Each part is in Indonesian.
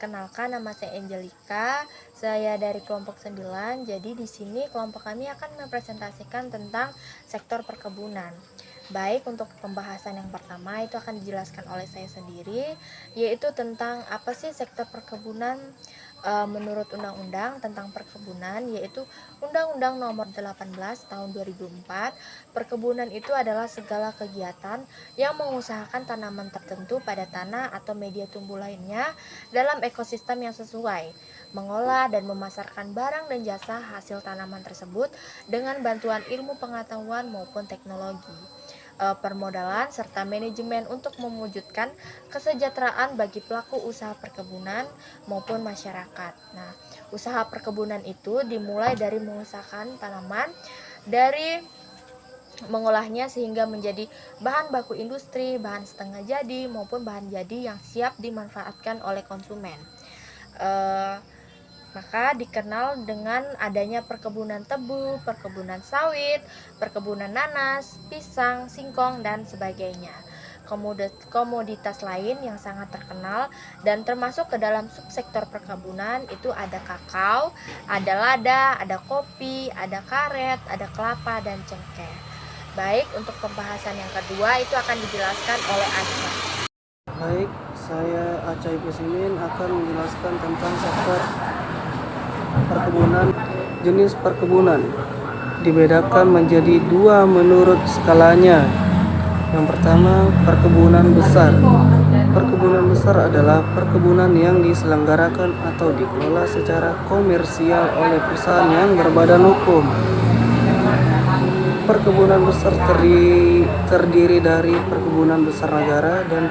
Perkenalkan, nama saya Angelica. Saya dari kelompok 9. Jadi di sini kelompok kami akan mempresentasikan tentang sektor perkebunan. Baik, untuk pembahasan yang pertama itu akan dijelaskan oleh saya sendiri, yaitu tentang apa sih sektor perkebunan menurut undang-undang tentang perkebunan, yaitu Undang-Undang Nomor 18 Tahun 2004. Perkebunan itu adalah segala kegiatan yang mengusahakan tanaman tertentu pada tanah atau media tumbuh lainnya dalam ekosistem yang sesuai, mengolah dan memasarkan barang dan jasa hasil tanaman tersebut dengan bantuan ilmu pengetahuan maupun teknologi, permodalan serta manajemen untuk mewujudkan kesejahteraan bagi pelaku usaha perkebunan maupun masyarakat. Nah, usaha perkebunan itu dimulai dari mengusahakan tanaman, dari mengolahnya sehingga menjadi bahan baku industri, bahan setengah jadi maupun bahan jadi yang siap dimanfaatkan oleh konsumen. Eh, maka dikenal dengan adanya perkebunan tebu, perkebunan sawit, perkebunan nanas, pisang, singkong, dan sebagainya. Komoditas lain yang sangat terkenal dan termasuk ke dalam subsektor perkebunan itu ada kakao, ada lada, ada kopi, ada karet, ada kelapa, dan cengkeh. Baik, untuk pembahasan yang kedua itu akan dijelaskan oleh Aca. Baik, saya Acai Pesimin akan menjelaskan tentang sektor perkebunan. Jenis perkebunan dibedakan menjadi dua menurut skalanya. Yang pertama, perkebunan besar. Perkebunan besar adalah perkebunan yang diselenggarakan atau dikelola secara komersial oleh perusahaan yang berbadan hukum. Perkebunan besar terdiri dari perkebunan besar negara dan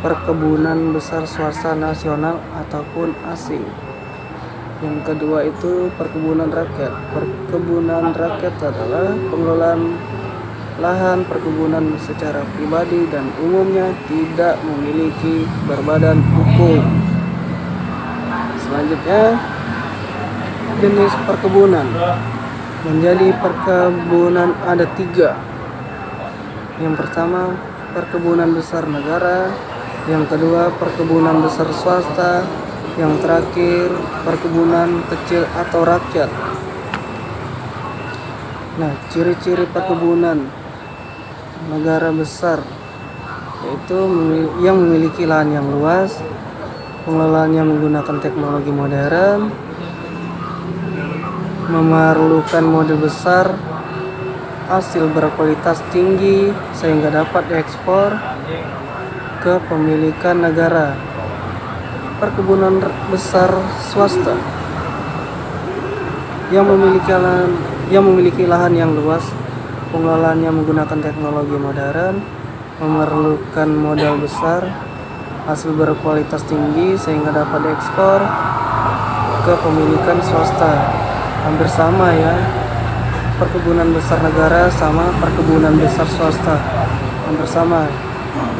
perkebunan besar swasta nasional ataupun asing. Yang kedua itu perkebunan rakyat. Perkebunan rakyat adalah pengelolaan lahan perkebunan secara pribadi dan umumnya tidak memiliki berbadan hukum. Selanjutnya, jenis perkebunan. Menjadi perkebunan ada tiga. Yang pertama, perkebunan besar negara. Yang kedua, perkebunan besar swasta. Yang terakhir, perkebunan kecil atau rakyat. Nah, ciri-ciri perkebunan negara besar yaitu yang memiliki lahan yang luas, pengelolaannya menggunakan teknologi modern, memerlukan modal besar, hasil berkualitas tinggi sehingga dapat diekspor, kepemilikan negara. Perkebunan besar swasta yang memiliki lahan yang luas, pengelolaannya menggunakan teknologi modern, memerlukan modal besar, hasil berkualitas tinggi sehingga dapat diekspor, kepemilikan swasta. Hampir sama ya, perkebunan besar negara sama perkebunan besar swasta, hampir sama.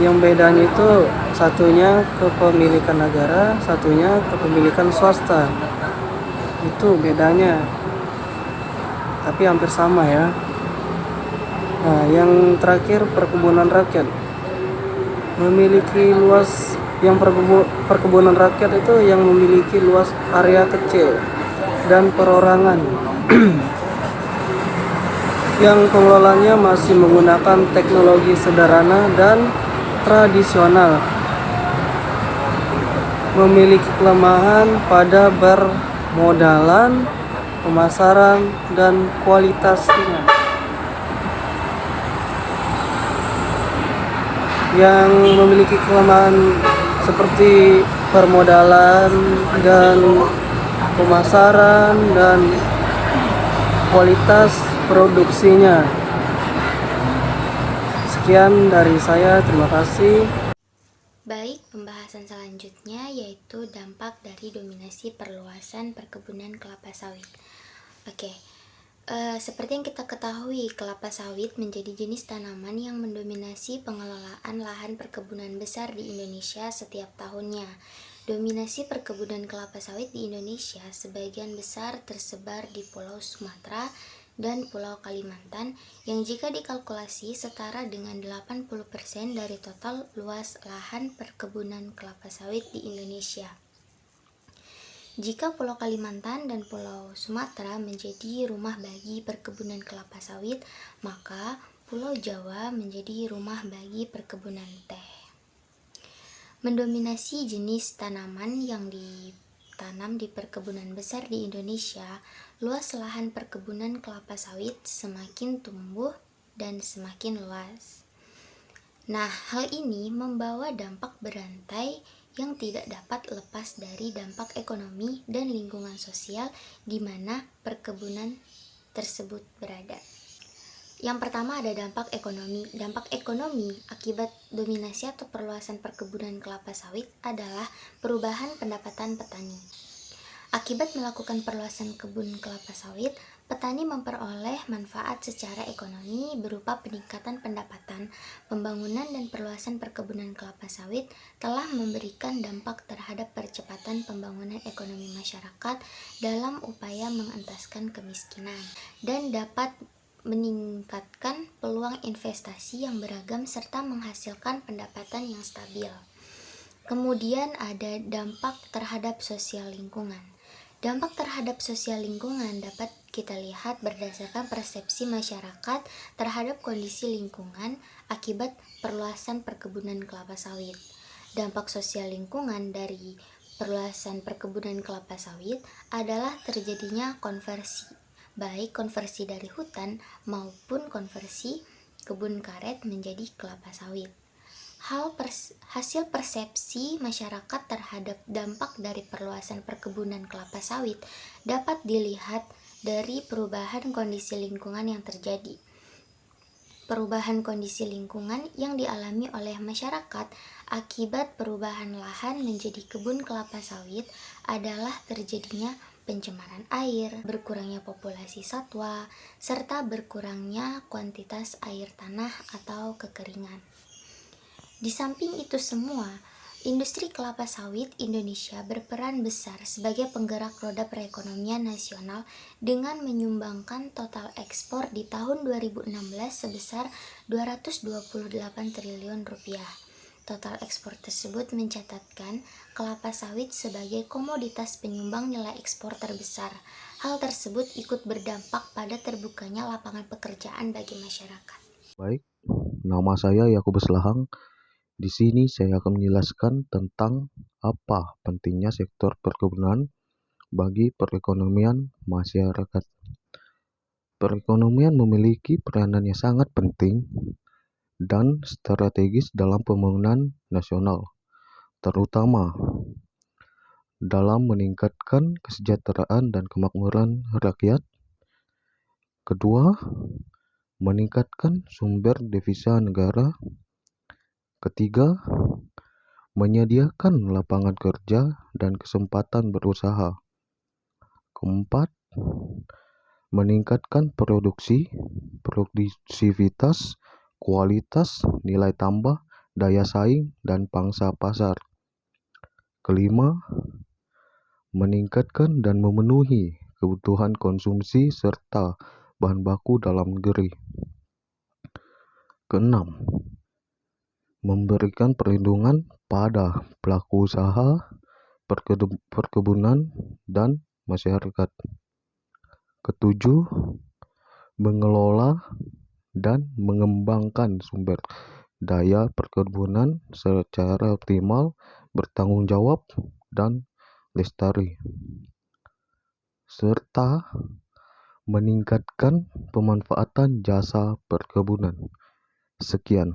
Yang bedanya itu satunya kepemilikan negara, satunya kepemilikan swasta. Itu bedanya, tapi hampir sama ya. Nah, yang terakhir perkebunan rakyat memiliki luas. Yang perkebunan rakyat itu yang memiliki luas area kecil dan perorangan yang pengelolanya masih menggunakan teknologi sederhana dan tradisional, memiliki kelemahan pada permodalan, pemasaran, dan kualitasnya. Yang memiliki kelemahan seperti permodalan dan pemasaran dan kualitas produksinya. Sekian dari saya, terima kasih. Baik, pembahasan selanjutnya yaitu dampak dari dominasi perluasan perkebunan kelapa sawit. Oke, seperti yang kita ketahui, kelapa sawit menjadi jenis tanaman yang mendominasi pengelolaan lahan perkebunan besar di Indonesia setiap tahunnya. Dominasi perkebunan kelapa sawit di Indonesia sebagian besar tersebar di Pulau Sumatera dan Pulau Kalimantan yang jika dikalkulasi setara dengan 80% dari total luas lahan perkebunan kelapa sawit di Indonesia. Jika Pulau Kalimantan dan Pulau Sumatera menjadi rumah bagi perkebunan kelapa sawit, maka Pulau Jawa menjadi rumah bagi perkebunan teh. Mendominasi jenis tanaman yang ditanam di perkebunan besar di Indonesia, luas lahan perkebunan kelapa sawit semakin tumbuh dan semakin luas. Nah, hal ini membawa dampak berantai yang tidak dapat lepas dari dampak ekonomi dan lingkungan sosial di mana perkebunan tersebut berada. Yang pertama ada dampak ekonomi. Dampak ekonomi akibat dominasi atau perluasan perkebunan kelapa sawit adalah perubahan pendapatan petani. Akibat melakukan perluasan kebun kelapa sawit, petani memperoleh manfaat secara ekonomi berupa peningkatan pendapatan. Pembangunan dan perluasan perkebunan kelapa sawit telah memberikan dampak terhadap percepatan pembangunan ekonomi masyarakat dalam upaya mengentaskan kemiskinan dan dapat meningkatkan peluang investasi yang beragam serta menghasilkan pendapatan yang stabil. Kemudian ada dampak terhadap sosial lingkungan. Dampak terhadap sosial lingkungan dapat kita lihat berdasarkan persepsi masyarakat terhadap kondisi lingkungan akibat perluasan perkebunan kelapa sawit. Dampak sosial lingkungan dari perluasan perkebunan kelapa sawit adalah terjadinya konversi, baik konversi dari hutan maupun konversi kebun karet menjadi kelapa sawit. Hasil persepsi masyarakat terhadap dampak dari perluasan perkebunan kelapa sawit dapat dilihat dari perubahan kondisi lingkungan yang terjadi. Perubahan kondisi lingkungan yang dialami oleh masyarakat akibat perubahan lahan menjadi kebun kelapa sawit adalah terjadinya pencemaran air, berkurangnya populasi satwa, serta berkurangnya kuantitas air tanah atau kekeringan. Di samping itu semua, industri kelapa sawit Indonesia berperan besar sebagai penggerak roda perekonomian nasional dengan menyumbangkan total ekspor di tahun 2016 sebesar 228 triliun rupiah. Total ekspor tersebut mencatatkan kelapa sawit sebagai komoditas penyumbang nilai ekspor terbesar. Hal tersebut ikut berdampak pada terbukanya lapangan pekerjaan bagi masyarakat. Baik, nama saya Yakubus Lahang. Di sini saya akan menjelaskan tentang apa pentingnya sektor perkebunan bagi perekonomian masyarakat. Perekonomian memiliki peranan yang sangat penting dan strategis dalam pembangunan nasional, terutama dalam meningkatkan kesejahteraan dan kemakmuran rakyat. Kedua, meningkatkan sumber devisa negara. Ketiga, menyediakan lapangan kerja dan kesempatan berusaha. Keempat, meningkatkan produktivitas, kualitas, nilai tambah, daya saing, dan pangsa pasar. Kelima, meningkatkan dan memenuhi kebutuhan konsumsi serta bahan baku dalam negeri. Keenam, memberikan perlindungan pada pelaku usaha perkebunan dan masyarakat. Ketujuh, mengelola dan mengembangkan sumber daya perkebunan secara optimal, bertanggung jawab, dan lestari, serta meningkatkan pemanfaatan jasa perkebunan. Sekian.